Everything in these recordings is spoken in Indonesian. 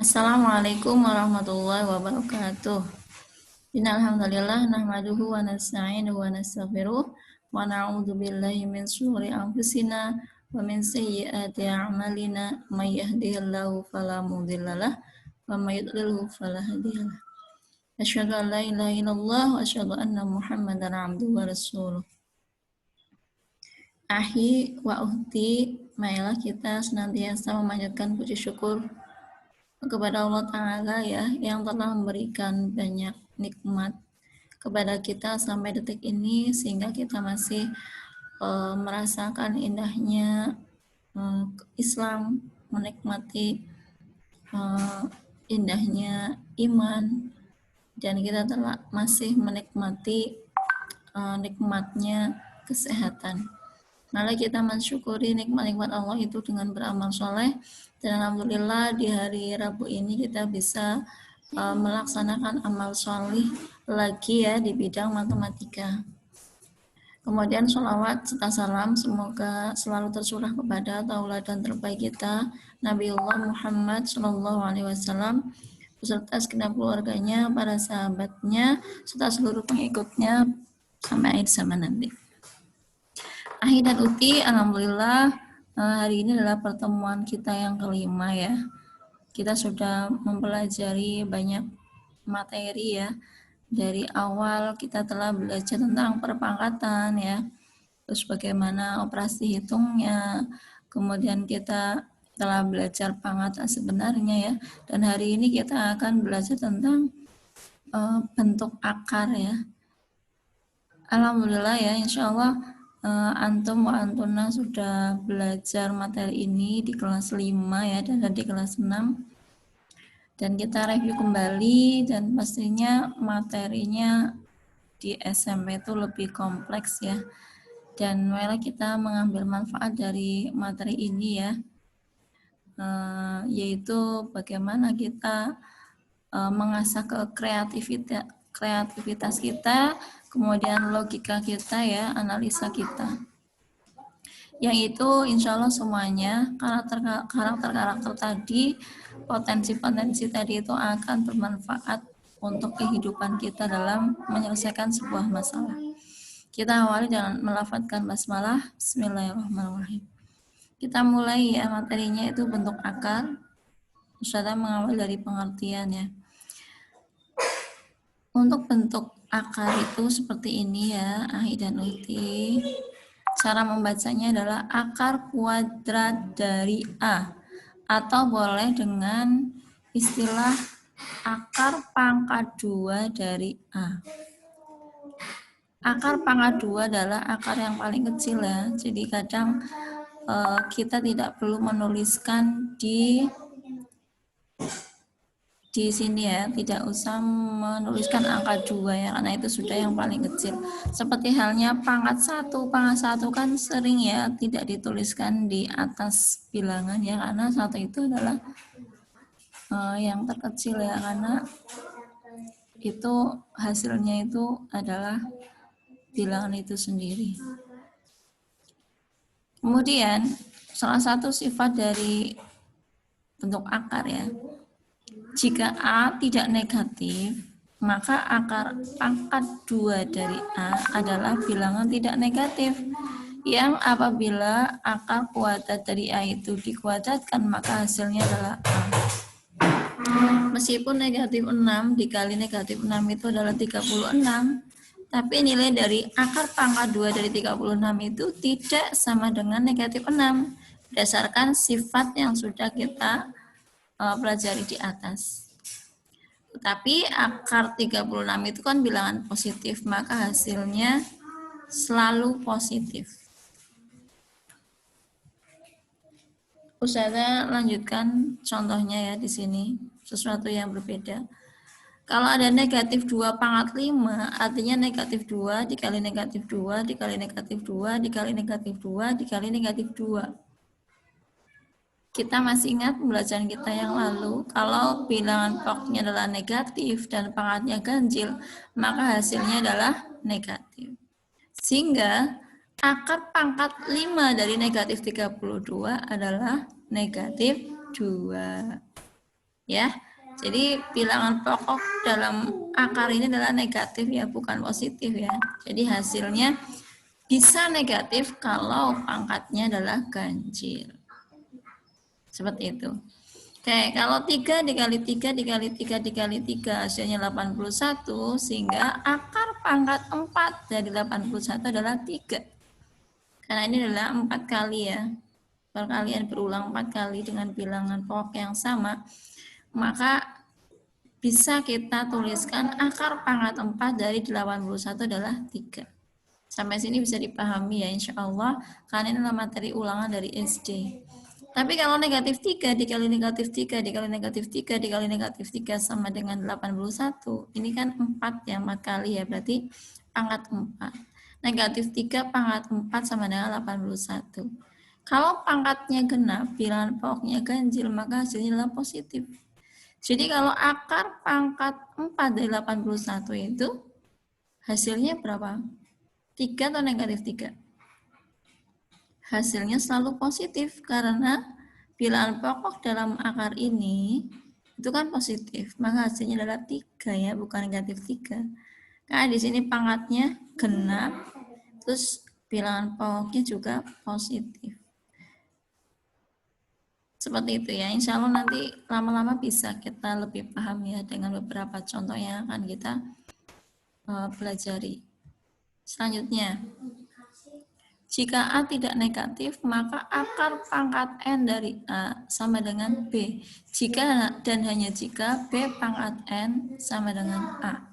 Assalamualaikum warahmatullahi wabarakatuh. Innalhamdulillah nahmaduhu wa nasta'inuhu wa nastaghfiruh wa na'udzu billahi min syururi anfusina wa min sayyiati a'malina may yahdihillahu fala mudhillalah wa may yudlilhu fala hadiyalah. Asyhadu an la ilaha illallah wa asyhadu anna Muhammadan abduhu wa rasuluh. Ahi wa uhti, marilah kita senantiasa memanjatkan puji syukur kepada Allah Ta'ala ya, yang telah memberikan banyak nikmat kepada kita sampai detik ini, sehingga kita masih merasakan indahnya Islam, menikmati indahnya iman, dan kita telah masih menikmati nikmatnya kesehatan. Mari kita mensyukuri nikmat-nikmat Allah itu dengan beramal soleh. Dan alhamdulillah di hari Rabu ini kita bisa melaksanakan amal soleh lagi ya di bidang matematika. Kemudian sholawat serta salam semoga selalu tercurah kepada tauladan terbaik kita, Nabiullah Muhammad SAW, beserta segenap keluarganya, para sahabatnya, serta seluruh pengikutnya sampai akhir zaman nanti. Ahi dan Uti, alhamdulillah hari ini adalah pertemuan kita yang kelima ya. Kita sudah mempelajari banyak materi ya. Dari awal kita telah belajar tentang perpangkatan ya. Terus bagaimana operasi hitungnya. Kemudian kita telah belajar pangkatan sebenarnya ya. Dan hari ini kita akan belajar tentang bentuk akar ya. Alhamdulillah ya, insya Allah antum wa antuna sudah belajar materi ini di kelas 5 ya, dan di kelas 6, dan kita review kembali, dan pastinya materinya di SMP itu lebih kompleks ya, dan marilah kita mengambil manfaat dari materi ini ya, yaitu bagaimana kita mengasah kreativitas kita, kemudian logika kita ya, analisa kita. Yang itu insya Allah semuanya karakter-karakter tadi, potensi-potensi tadi itu akan bermanfaat untuk kehidupan kita dalam menyelesaikan sebuah masalah. Kita awali dengan melafadzkan basmalah. Bismillahirrahmanirrahim. Kita mulai ya, materinya itu bentuk akar. Ustazah mengawal dari pengertian ya. Untuk bentuk akar itu seperti ini ya, Ahi dan Uti. Cara membacanya adalah akar kuadrat dari A, atau boleh dengan istilah akar pangkat 2 dari A. Akar pangkat 2 adalah akar yang paling kecil ya, jadi kadang kita tidak perlu menuliskan di sini ya, tidak usah menuliskan angka 2 ya, karena itu sudah yang paling kecil. Seperti halnya pangkat 1 kan sering ya tidak dituliskan di atas bilangan ya, karena 1 itu adalah yang terkecil ya, karena itu hasilnya itu adalah bilangan itu sendiri. Kemudian salah satu sifat dari bentuk akar ya, jika A tidak negatif, maka akar pangkat 2 dari A adalah bilangan tidak negatif, yang apabila akar kuadrat dari A itu dikuadratkan, maka hasilnya adalah A. Meskipun negatif 6 dikali negatif 6 itu adalah 36, tapi nilai dari akar pangkat 2 dari 36 itu tidak sama dengan negatif 6, berdasarkan sifat yang sudah kita pelajari di atas. Tetapi akar 36 itu kan bilangan positif, maka hasilnya selalu positif. Ustazah lanjutkan contohnya ya di sini, sesuatu yang berbeda. Kalau ada negatif 2 pangkat 5, artinya negatif 2 dikali negatif 2 dikali negatif 2 dikali negatif 2 dikali negatif 2. Kita masih ingat pembelajaran kita yang lalu, kalau bilangan pokoknya adalah negatif dan pangkatnya ganjil, maka hasilnya adalah negatif. Sehingga akar pangkat 5 dari negatif 32 adalah negatif 2. Ya. Jadi bilangan pokok dalam akar ini adalah negatif ya, bukan positif ya. Jadi hasilnya bisa negatif kalau pangkatnya adalah ganjil. Seperti itu. Oke, kalau 3 dikali 3 dikali 3 dikali 3 hasilnya 81, sehingga akar pangkat 4 dari 81 adalah 3. Karena ini adalah 4 kali ya. Perkalian berulang 4 kali dengan bilangan pokok yang sama, maka bisa kita tuliskan akar pangkat 4 dari 81 adalah 3. Sampai sini bisa dipahami ya insya Allah, karena ini adalah materi ulangan dari SD. Tapi kalau negatif 3 dikali negatif 3 dikali negatif 3 dikali negatif 3 sama dengan 81, ini kan 4 ya, 4 kali ya, berarti pangkat 4. Negatif 3 pangkat 4 sama dengan 81. Kalau pangkatnya genap, bilangan pokoknya ganjil, maka hasilnya adalah positif. Jadi kalau akar pangkat 4 dari 81 itu hasilnya berapa? 3 atau negatif 3? Hasilnya selalu positif karena bilangan pokok dalam akar ini itu kan positif, maka hasilnya adalah 3 ya, bukan negatif 3. Karena di sini pangkatnya genap, terus bilangan pokoknya juga positif. Seperti itu ya, insya Allah nanti lama-lama bisa kita lebih paham ya dengan beberapa contoh yang akan kita pelajari. Selanjutnya, jika A tidak negatif, maka akar pangkat N dari A sama dengan B. Jika dan hanya jika B pangkat N sama dengan A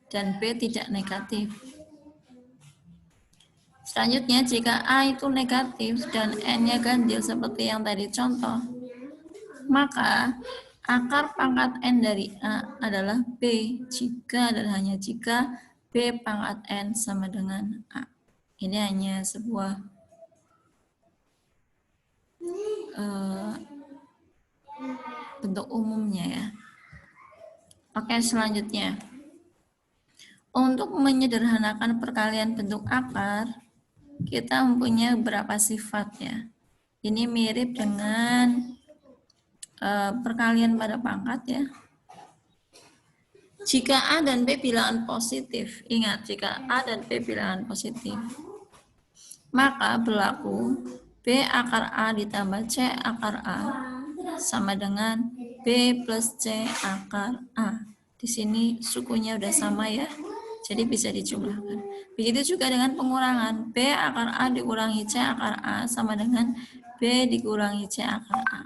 dan B tidak negatif. Selanjutnya, jika A itu negatif dan N-nya ganjil seperti yang tadi contoh, maka akar pangkat N dari A adalah B jika dan hanya jika B pangkat N sama dengan A. Ini hanya sebuah bentuk umumnya ya. Oke, selanjutnya. Untuk menyederhanakan perkalian bentuk akar, kita mempunyai beberapa sifat ya. Ini mirip dengan perkalian pada pangkat ya. Jika A dan B bilangan positif, ingat jika A dan B bilangan positif, maka berlaku B akar A ditambah C akar A sama dengan B plus C akar A. Di sini sukunya udah sama ya, jadi bisa dijumlahkan. Begitu juga dengan pengurangan, B akar A dikurangi C akar A sama dengan B dikurangi C akar A.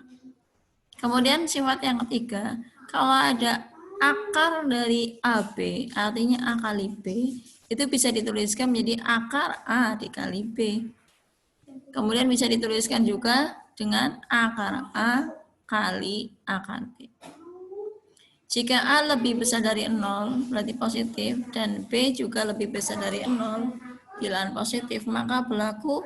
Kemudian sifat yang ketiga, kalau ada akar dari AB, artinya A kali B, itu bisa dituliskan menjadi akar A dikali B. Kemudian bisa dituliskan juga dengan akar A kali akar B. Jika A lebih besar dari 0, berarti positif, dan B juga lebih besar dari 0, bilangan positif, maka berlaku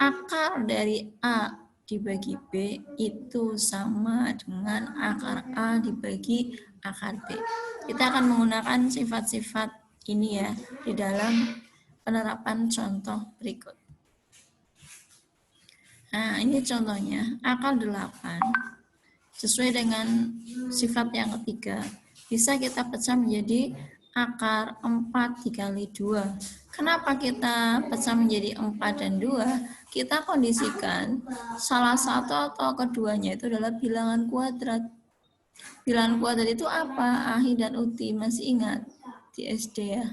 akar dari A dibagi B itu sama dengan akar A dibagi akar B. Kita akan menggunakan sifat-sifat ini ya di dalam penerapan contoh berikut. Nah, ini contohnya, akar 8 sesuai dengan sifat yang ketiga bisa kita pecah menjadi akar 4 dikali 2. Kenapa kita pecah menjadi 4 dan 2? Kita kondisikan salah satu atau keduanya itu adalah bilangan kuadrat. Bilangan kuadrat itu apa? Ahi dan Uti masih ingat di SD ya.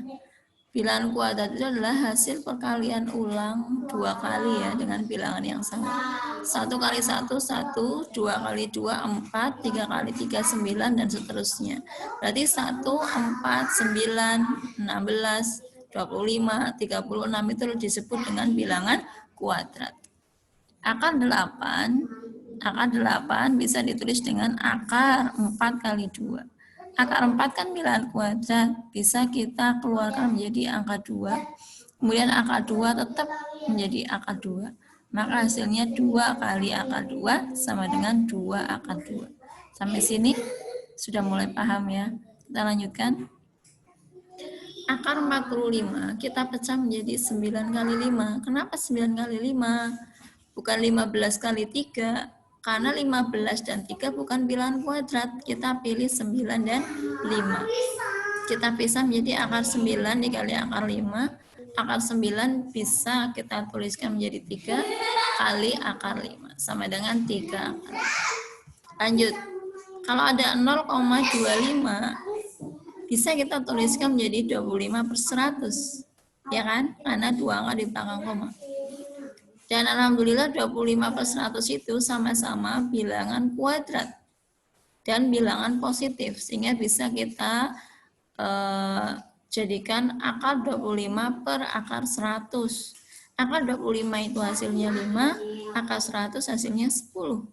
Bilangan kuadrat itu adalah hasil perkalian ulang 2 kali ya dengan bilangan yang sama. 1 kali 1, 1, 2 kali 2, 4, 3 kali 3, 9, dan seterusnya. Berarti 1, 4, 9, 16, 25, 36 itu disebut dengan bilangan kuadrat. Akar 8 bisa ditulis dengan akar 4 kali 2. Akar 4 kan bilangan kuadrat, bisa kita keluarkan menjadi angka 2. Kemudian akar 2 tetap menjadi akar 2. Maka hasilnya 2 kali akar 2 sama dengan 2 akar 2. Sampai sini sudah mulai paham ya. Kita lanjutkan. Akar 45 kita pecah menjadi 9 kali 5. Kenapa 9 kali 5? Bukan 15 kali 3. Karena 15 dan 3 bukan bilangan kuadrat, kita pilih 9 dan 5. Kita pisah menjadi akar 9 dikali akar 5. Akar 9 bisa kita tuliskan menjadi 3 kali akar 5, sama dengan 3 akar 5. Lanjut, kalau ada 0,25 bisa kita tuliskan menjadi 25 per 100, ya kan? Karena 2 angka di belakang koma. Dan alhamdulillah 25 per 100 itu sama-sama bilangan kuadrat dan bilangan positif, sehingga bisa kita jadikan akar 25 per akar 100. Akar 25 itu hasilnya 5, akar 100 hasilnya 10.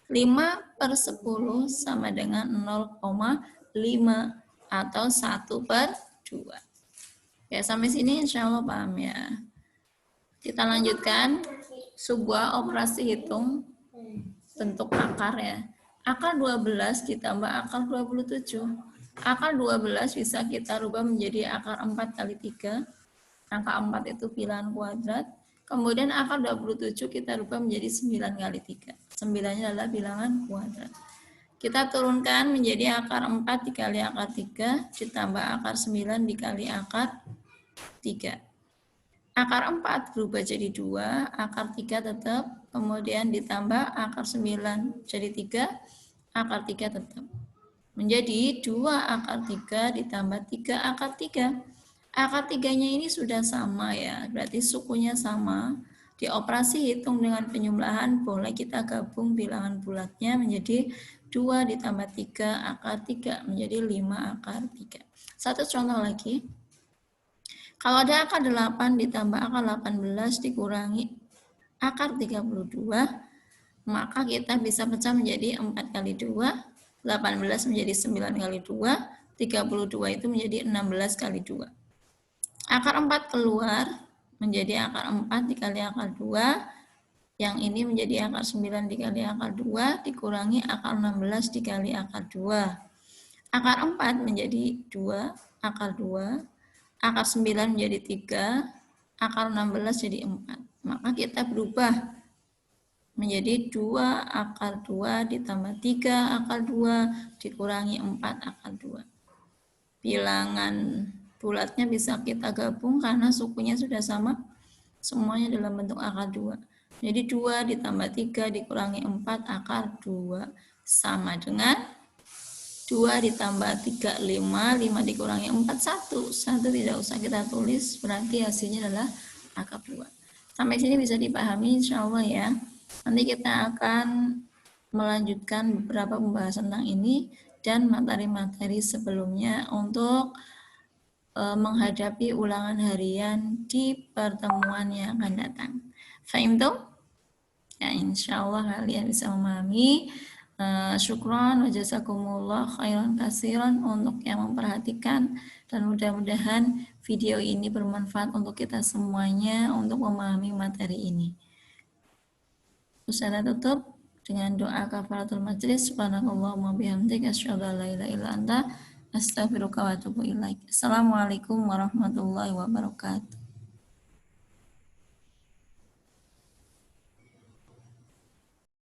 5 per 10 sama dengan 0,5 atau 1 per 2. Ya, sampai sini insya Allah paham ya. Kita lanjutkan sebuah operasi hitung bentuk akar ya. Akar 12 ditambah akar 27. Akar 12 bisa kita rubah menjadi akar 4 kali 3. Angka 4 itu bilangan kuadrat. Kemudian akar 27 kita rubah menjadi 9 kali 3. 9-nya adalah bilangan kuadrat. Kita turunkan menjadi akar 4 dikali akar 3 ditambah akar 9 dikali akar 3. Akar 4 berubah jadi 2, akar 3 tetap, kemudian ditambah akar 9 jadi 3, akar 3 tetap. Menjadi 2 akar 3 ditambah 3 akar 3. Akar 3-nya ini sudah sama ya, berarti sukunya sama. Di operasi hitung dengan penjumlahan boleh kita gabung bilangan bulatnya menjadi 2 ditambah 3 akar 3 menjadi 5 akar 3. Satu contoh lagi. Kalau ada akar 8 ditambah akar 18 dikurangi akar 32, maka kita bisa pecah menjadi 4 kali 2, 18 menjadi 9 kali 2, 32 itu menjadi 16 kali 2. Akar 4 keluar menjadi akar 4 dikali akar 2, yang ini menjadi akar 9 dikali akar 2 dikurangi akar 16 dikali akar 2. Akar 4 menjadi 2, akar 2, akar 9 menjadi 3, akar 16 jadi 4. Maka kita berubah menjadi 2 akar 2 ditambah 3 akar 2 dikurangi 4 akar 2. Bilangan bulatnya bisa kita gabung karena sukunya sudah sama, semuanya dalam bentuk akar 2. Jadi 2 ditambah 3 dikurangi 4 akar 2 sama dengan 2 ditambah 3, 5, 5 dikurangi 4, 1. 1 tidak usah kita tulis, berarti hasilnya adalah akar 2. Sampai sini bisa dipahami insya Allah ya. Nanti kita akan melanjutkan beberapa pembahasan tentang ini dan materi-materi sebelumnya untuk menghadapi ulangan harian di pertemuan yang akan datang. Fahim tuh? Ya, insya Allah kalian bisa memahami. Syukron wa jazakumullah khairan kasiran untuk yang memperhatikan, dan mudah-mudahan video ini bermanfaat untuk kita semuanya untuk memahami materi ini. Ustazah tutup dengan doa kafaratul majlis. Subhanakallahumma bihamdika asyhadu an la ilaha illa anta astaghfiruka wa atubu ilaik. Assalamualaikum warahmatullahi wabarakatuh.